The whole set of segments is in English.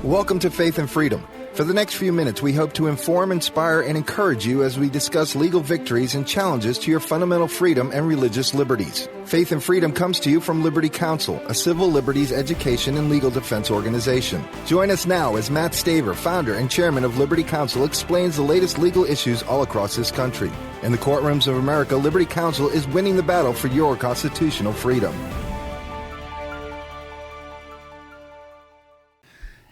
Welcome to Faith and Freedom. For the next few minutes, we hope to inform, inspire, and encourage you as we discuss legal victories and challenges to your fundamental freedom and religious liberties. Faith and Freedom comes to you from Liberty Counsel, a civil liberties education and legal defense organization. Join us now as Matt Staver, founder and chairman of Liberty Counsel, explains the latest legal issues all across this country. In the courtrooms of America, Liberty Counsel is winning the battle for your constitutional freedom.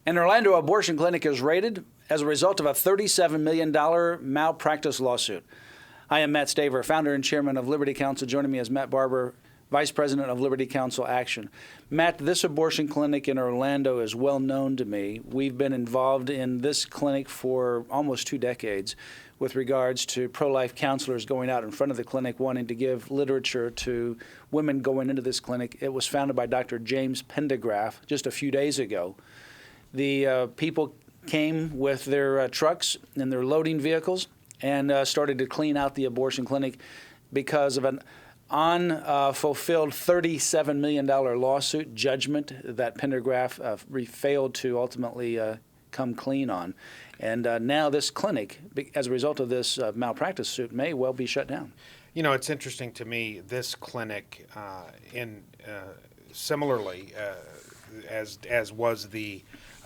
An Orlando abortion clinic is raided as a result of a $37 million malpractice lawsuit. I am Matt Staver, founder and chairman of Liberty Counsel. Joining me is Matt Barber, vice president of Liberty Counsel Action. Matt, this abortion clinic in Orlando is well known to me. We've been involved in this clinic for almost 2 decades with regards to pro-life counselors going out in front of the clinic wanting to give literature to women going into this clinic. It was founded by Dr. James Pendergraft just a few days ago. The people came with their trucks and their loading vehicles and started to clean out the abortion clinic because of an unfulfilled $37 million lawsuit judgment that Pendergraft failed to ultimately come clean on. And now this clinic, as a result of this malpractice suit, may well be shut down. You know, it's interesting to me, this clinic, similarly, as was the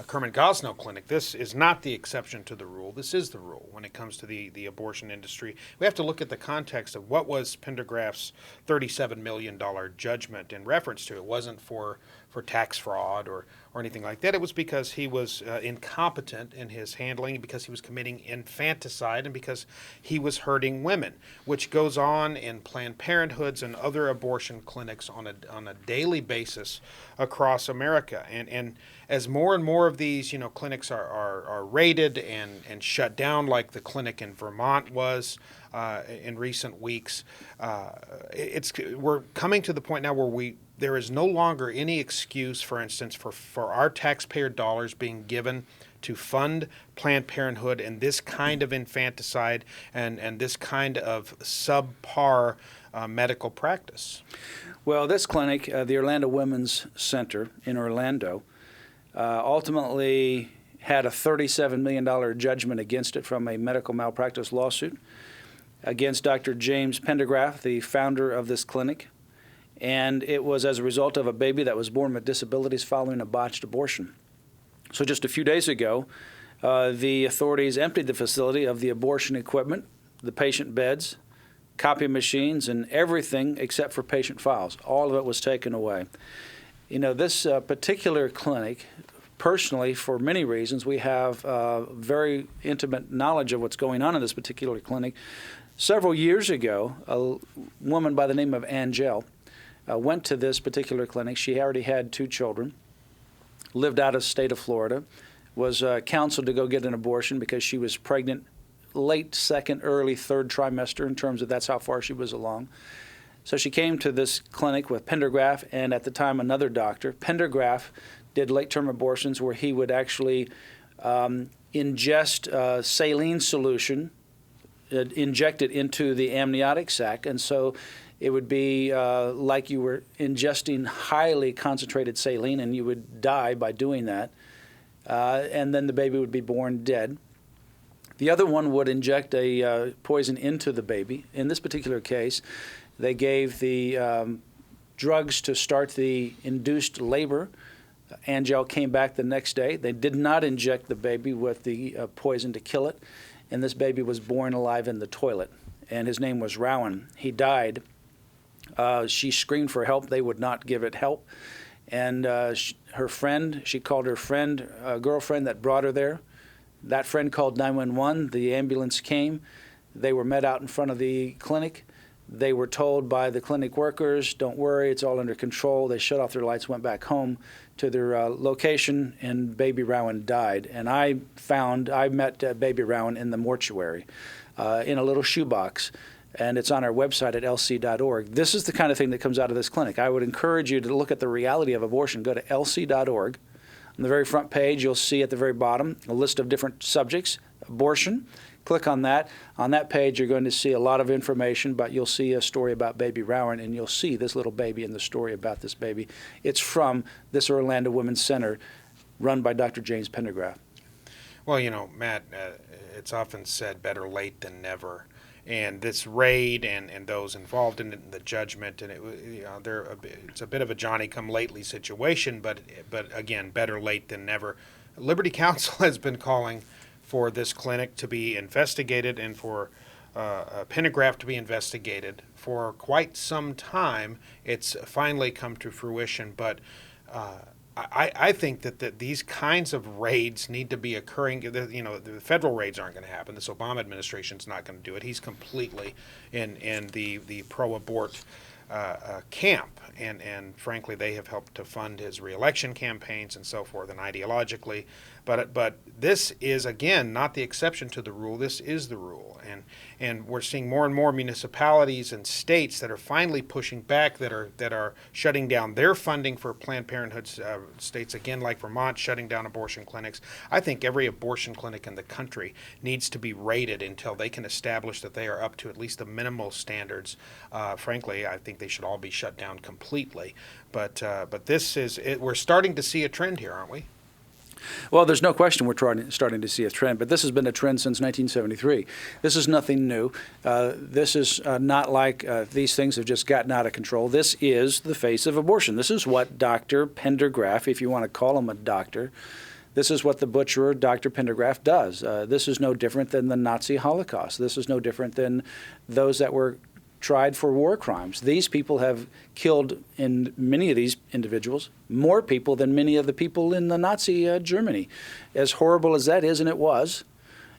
Kermit Gosnell Clinic, this is not the exception to the rule. This is the rule when it comes to the abortion industry. We have to look at the context of what was Pendergraft's $37 million judgment in reference to. It wasn't for tax fraud or anything like that. It was because he was incompetent in his handling, because he was committing infanticide, and because he was hurting women, which goes on in Planned Parenthoods and other abortion clinics on a daily basis across America. And as more and more of these clinics are raided and shut down, like the clinic in Vermont was in recent weeks, we're coming to the point now where there is no longer any excuse, for instance, for our taxpayer dollars being given to fund Planned Parenthood and this kind of infanticide and this kind of subpar medical practice. Well, this clinic, the Orlando Women's Center in Orlando, ultimately had a $37 million judgment against it from a medical malpractice lawsuit against Dr. James Pendergraft, the founder of this clinic. And it was as a result of a baby that was born with disabilities following a botched abortion. So just a few days ago, the authorities emptied the facility of the abortion equipment, the patient beds, copy machines, and everything except for patient files. All of it was taken away. You know, this particular clinic, personally, for many reasons, we have very intimate knowledge of what's going on in this particular clinic. Several years ago, a woman by the name of Angel went to this particular clinic. She already had 2 children, lived out of the state of Florida, was counseled to go get an abortion because she was pregnant late 2nd, early 3rd trimester, in terms of that's how far she was along. So she came to this clinic with Pendergraft and at the time another doctor. Pendergraft did late-term abortions where he would actually ingest saline solution, inject it into the amniotic sac, and so it would be like you were ingesting highly concentrated saline, and you would die by doing that. And then the baby would be born dead. The other one would inject a poison into the baby. In this particular case, they gave the drugs to start the induced labor. Angel came back the next day. They did not inject the baby with the poison to kill it, and this baby was born alive in the toilet. And his name was Rowan. He died. She screamed for help. They would not give it help. And her friend, she called her friend, a girlfriend that brought her there. That friend called 911. The ambulance came. They were met out in front of the clinic. They were told by the clinic workers, don't worry, it's all under control. They shut off their lights, went back home to their location, and baby Rowan died. And I met baby Rowan in the mortuary in a little shoebox. And it's on our website at lc.org. This is the kind of thing that comes out of this clinic. I would encourage you to look at the reality of abortion. Go to lc.org. On the very front page, you'll see at the very bottom a list of different subjects, abortion. Click on that. On that page, you're going to see a lot of information, but you'll see a story about baby Rowan, and you'll see this little baby in the story about this baby. It's from this Orlando Women's Center. run by Dr. James Pendergraft. Well, Matt, it's often said better late than never. And this raid and those involved in it, and the judgment, and it's a bit of a Johnny-come-lately situation, but again, better late than never. Liberty Counsel has been calling for this clinic to be investigated and for Pendergraft to be investigated for quite some time. It's finally come to fruition, but I think that these kinds of raids need to be occurring. The federal raids aren't going to happen. This Obama administration's not going to do it. He's completely in the pro-abort camp, and frankly, they have helped to fund his reelection campaigns and so forth, and ideologically. But this is, again, not the exception to the rule. This is the rule, and we're seeing more and more municipalities and states that are finally pushing back, that are shutting down their funding for Planned Parenthood. States, again, like Vermont, shutting down abortion clinics. I think every abortion clinic in the country needs to be rated until they can establish that they are up to at least the minimal standards. Frankly, I think they should all be shut down completely. But this is we're starting to see a trend here, aren't we? Well, there's no question we're starting to see a trend, but this has been a trend since 1973. This is nothing new. This is not like these things have just gotten out of control. This is the face of abortion. This is what Dr. Pendergraft, if you want to call him a doctor, this is what the butcherer, Dr. Pendergraft, does. This is no different than the Nazi Holocaust. This is no different than those that were tried for war crimes. These people have killed, in many of these individuals, more people than many of the people in the Nazi Germany. As horrible as that is, and it was,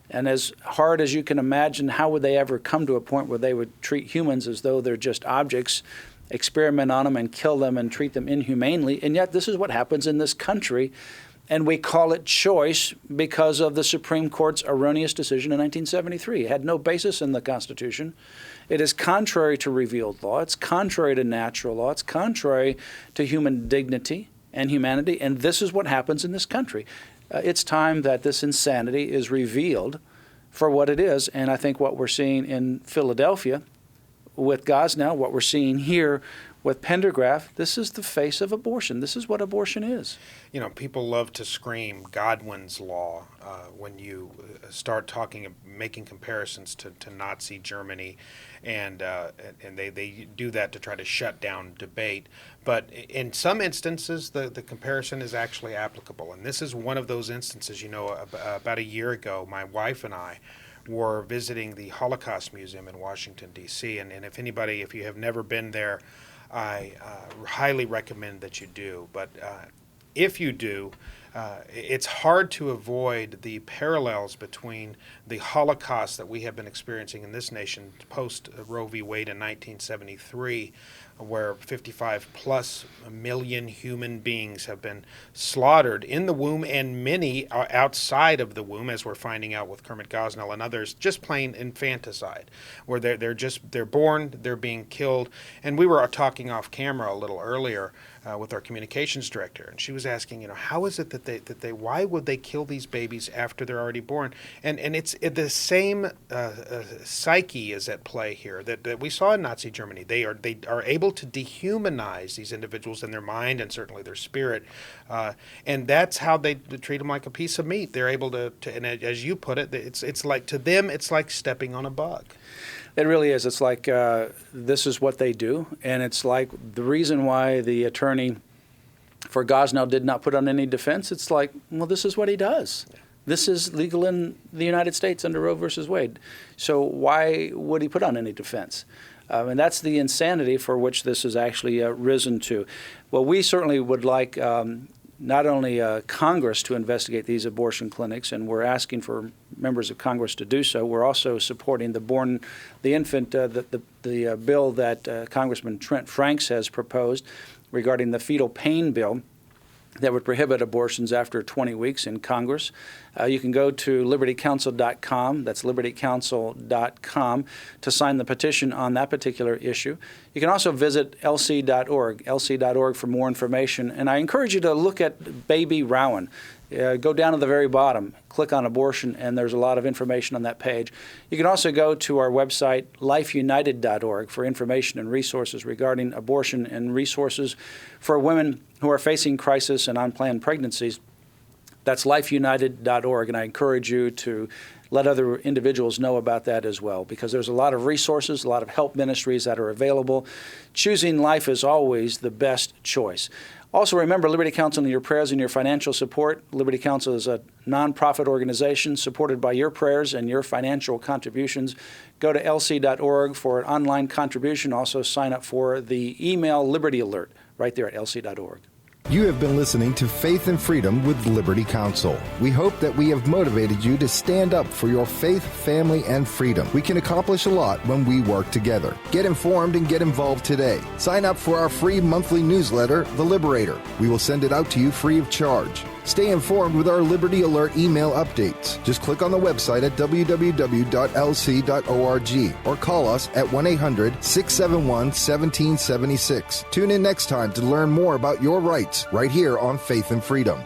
and as hard as you can imagine, how would they ever come to a point where they would treat humans as though they're just objects, experiment on them and kill them and treat them inhumanely? And yet this is what happens in this country. And we call it choice because of the Supreme Court's erroneous decision in 1973. It had no basis in the Constitution. It is contrary to revealed law. It's contrary to natural law. It's contrary to human dignity and humanity. And this is what happens in this country. It's time that this insanity is revealed for what it is. And I think what we're seeing in Philadelphia with Gosnell, what we're seeing here with Pendergraft, this is the face of abortion. This is what abortion is. People love to scream Godwin's law when you start making comparisons to Nazi Germany, and they do that to try to shut down debate. But in some instances, the comparison is actually applicable, and this is one of those instances. About a year ago, my wife and I were visiting the Holocaust Museum in Washington, D.C., and if you have never been there, I highly recommend that you do. But if you do, it's hard to avoid the parallels between the Holocaust that we have been experiencing in this nation post Roe v. Wade in 1973, where 55+ million human beings have been slaughtered in the womb, and many outside of the womb, as we're finding out with Kermit Gosnell and others, just plain infanticide, where they're born, they're being killed. And we were talking off camera a little earlier with our communications director, and she was asking, how is it that why would they kill these babies after they're already born? And it's the same psyche is at play here that we saw in Nazi Germany. They are able to dehumanize these individuals in their mind and certainly their spirit, and that's how they treat them like a piece of meat. They're able to and as you put it, it's like, to them, it's like stepping on a bug. It really is. It's like this is what they do, and it's like the reason why the attorney for Gosnell did not put on any defense. It's like, well, this is what he does. Yeah. This is legal in the United States under Roe versus Wade. So why would he put on any defense? And that's the insanity for which this has actually risen to. Well, we certainly would like not only Congress to investigate these abortion clinics, and we're asking for members of Congress to do so. We're also supporting the infant bill that Congressman Trent Franks has proposed regarding the fetal pain bill that would prohibit abortions after 20 weeks in Congress. You can go to libertycounsel.com, that's libertycounsel.com, to sign the petition on that particular issue. You can also visit lc.org for more information. And I encourage you to look at Baby Rowan. Go down to the very bottom, click on abortion, and there's a lot of information on that page. You can also go to our website, lifeunited.org, for information and resources regarding abortion and resources for women who are facing crisis and unplanned pregnancies. That's lifeunited.org, and I encourage you to let other individuals know about that as well, because there's a lot of resources, a lot of help ministries that are available. Choosing life is always the best choice. Also, remember Liberty Counsel in your prayers and your financial support. Liberty Counsel is a nonprofit organization supported by your prayers and your financial contributions. Go to lc.org for an online contribution. Also, sign up for the email Liberty Alert right there at lc.org. You have been listening to Faith and Freedom with Liberty Counsel. We hope that we have motivated you to stand up for your faith, family, and freedom. We can accomplish a lot when we work together. Get informed and get involved today. Sign up for our free monthly newsletter, The Liberator. We will send it out to you free of charge. Stay informed with our Liberty Alert email updates. Just click on the website at www.lc.org or call us at 1-800-671-1776. Tune in next time to learn more about your rights right here on Faith and Freedom.